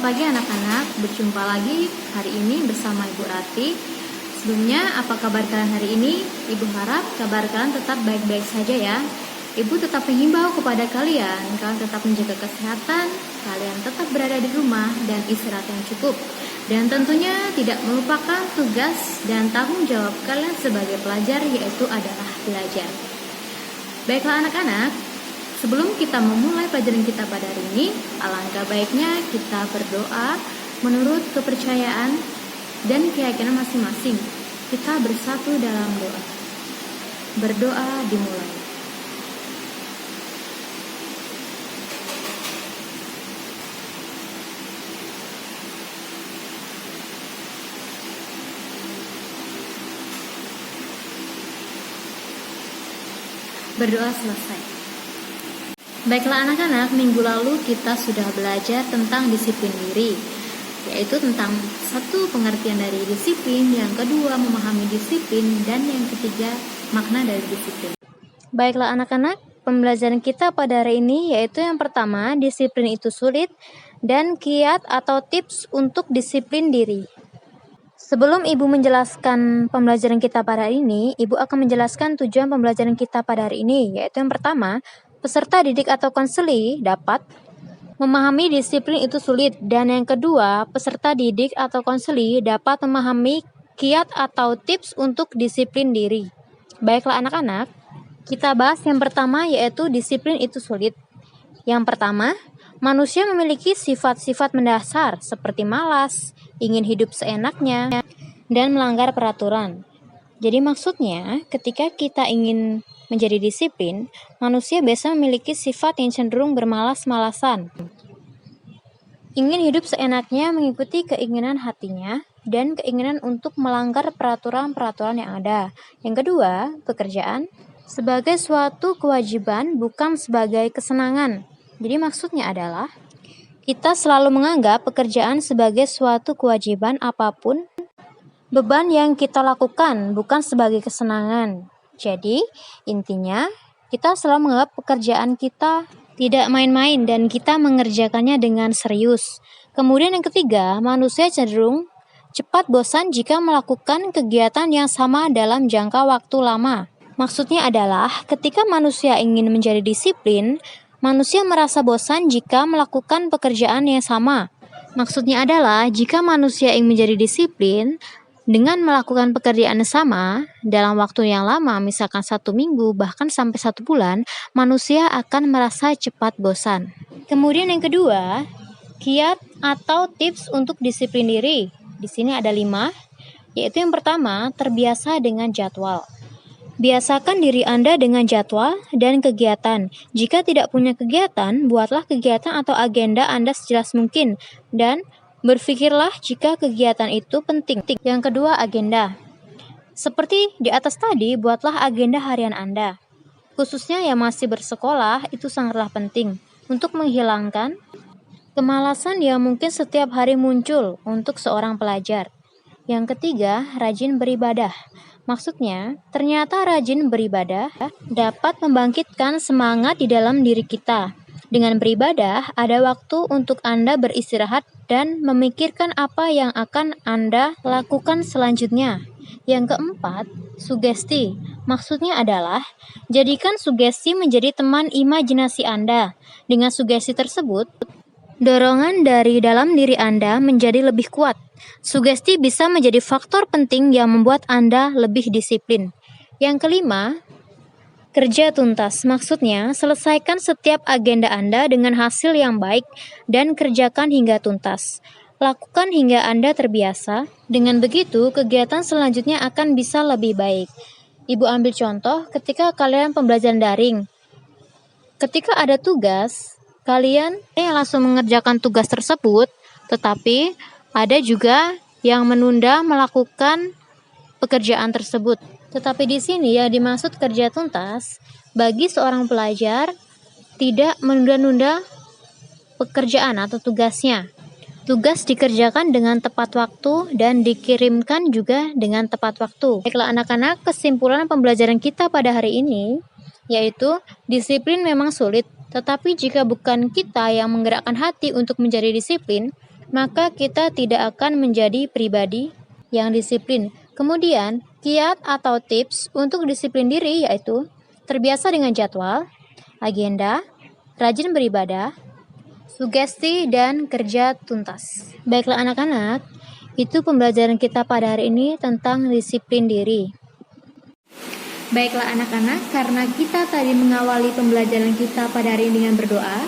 Selamat pagi anak-anak, berjumpa lagi hari ini bersama Ibu Rati. Sebelumnya, apa kabar kalian hari ini? Ibu harap kabar kalian tetap baik-baik saja ya. Ibu tetap menghimbau kepada kalian tetap menjaga kesehatan, kalian tetap berada di rumah dan istirahat yang cukup. Dan tentunya tidak melupakan tugas dan tanggung jawab kalian sebagai pelajar, yaitu adalah belajar. Baiklah anak-anak, sebelum kita memulai pelajaran kita pada hari ini, alangkah baiknya kita berdoa menurut kepercayaan dan keyakinan masing-masing. Kita bersatu dalam doa. Berdoa dimulai. Berdoa selesai. Baiklah anak-anak, minggu lalu kita sudah belajar tentang disiplin diri, yaitu tentang satu, pengertian dari disiplin, yang kedua memahami disiplin, dan yang ketiga makna dari disiplin. Baiklah anak-anak, pembelajaran kita pada hari ini yaitu yang pertama, disiplin itu sulit, dan kiat atau tips untuk disiplin diri. Sebelum Ibu menjelaskan pembelajaran kita pada hari ini, Ibu akan menjelaskan tujuan pembelajaran kita pada hari ini, yaitu yang pertama, peserta didik atau konseli dapat memahami disiplin itu sulit, dan yang kedua, peserta didik atau konseli dapat memahami kiat atau tips untuk disiplin diri. Baiklah anak-anak, kita bahas yang pertama yaitu disiplin itu sulit. Yang pertama, manusia memiliki sifat-sifat mendasar seperti malas, ingin hidup seenaknya, dan melanggar peraturan. Jadi maksudnya, ketika kita ingin menjadi disiplin, manusia biasa memiliki sifat yang cenderung bermalas-malasan. Ingin hidup seenaknya mengikuti keinginan hatinya dan keinginan untuk melanggar peraturan-peraturan yang ada. Yang kedua, pekerjaan sebagai suatu kewajiban bukan sebagai kesenangan. Jadi maksudnya adalah kita selalu menganggap pekerjaan sebagai suatu kewajiban apapun, beban yang kita lakukan bukan sebagai kesenangan. Jadi, intinya kita selalu menganggap pekerjaan kita tidak main-main dan kita mengerjakannya dengan serius. Kemudian yang ketiga, manusia cenderung cepat bosan jika melakukan kegiatan yang sama dalam jangka waktu lama. Maksudnya adalah ketika manusia ingin menjadi disiplin, manusia merasa bosan jika melakukan pekerjaan yang sama. Maksudnya adalah jika manusia ingin menjadi disiplin dengan melakukan pekerjaan yang sama dalam waktu yang lama, misalkan 1 minggu bahkan sampai 1 bulan, manusia akan merasa cepat bosan. Kemudian yang kedua, kiat atau tips untuk disiplin diri. Di sini ada 5, yaitu yang pertama, terbiasa dengan jadwal. Biasakan diri Anda dengan jadwal dan kegiatan. Jika tidak punya kegiatan, buatlah kegiatan atau agenda Anda sejelas mungkin dan berpikirlah jika kegiatan itu penting. Yang kedua, agenda. Seperti di atas tadi, buatlah agenda harian Anda. Khususnya yang masih bersekolah, itu sangatlah penting untuk menghilangkan kemalasan yang mungkin setiap hari muncul untuk seorang pelajar. Yang ketiga, rajin beribadah. Maksudnya, ternyata rajin beribadah dapat membangkitkan semangat di dalam diri kita. Dengan beribadah, ada waktu untuk Anda beristirahat dan memikirkan apa yang akan Anda lakukan selanjutnya. Yang keempat, sugesti. Maksudnya adalah, jadikan sugesti menjadi teman imajinasi Anda. Dengan sugesti tersebut, dorongan dari dalam diri Anda menjadi lebih kuat. Sugesti bisa menjadi faktor penting yang membuat Anda lebih disiplin. Yang kelima, kerja tuntas. Maksudnya, selesaikan setiap agenda Anda dengan hasil yang baik dan kerjakan hingga tuntas. Lakukan hingga Anda terbiasa. Dengan begitu, kegiatan selanjutnya akan bisa lebih baik. Ibu ambil contoh ketika kalian pembelajaran daring. Ketika ada tugas, kalian langsung mengerjakan tugas tersebut, tetapi ada juga yang menunda melakukan pekerjaan tersebut. Tetapi di sini yang dimaksud kerja tuntas, bagi seorang pelajar tidak menunda-nunda pekerjaan atau tugasnya. Tugas dikerjakan dengan tepat waktu dan dikirimkan juga dengan tepat waktu. Baiklah anak-anak, kesimpulan pembelajaran kita pada hari ini yaitu disiplin memang sulit, tetapi jika bukan kita yang menggerakkan hati untuk menjadi disiplin, maka kita tidak akan menjadi pribadi yang disiplin. Kemudian, kiat atau tips untuk disiplin diri yaitu terbiasa dengan jadwal, agenda, rajin beribadah, sugesti, dan kerja tuntas. Baiklah anak-anak, itu pembelajaran kita pada hari ini tentang disiplin diri. Baiklah anak-anak, karena kita tadi mengawali pembelajaran kita pada hari ini dengan berdoa,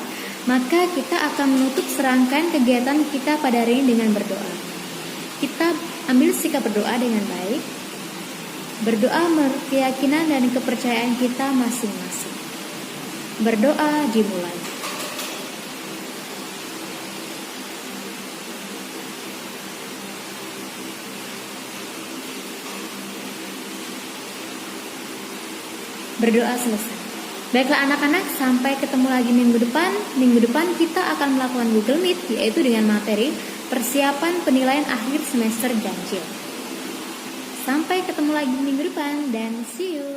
maka kita akan menutup serangkaian kegiatan kita pada hari ini dengan berdoa. Kita ambil sikap berdoa dengan baik. Berdoa menurut keyakinan dan kepercayaan kita masing-masing. Berdoa dimulai. Berdoa selesai. Baiklah anak-anak, sampai ketemu lagi minggu depan. Minggu depan kita akan melakukan Google Meet, yaitu dengan materi persiapan penilaian akhir semester ganjil. Sampai ketemu lagi minggu depan dan see you.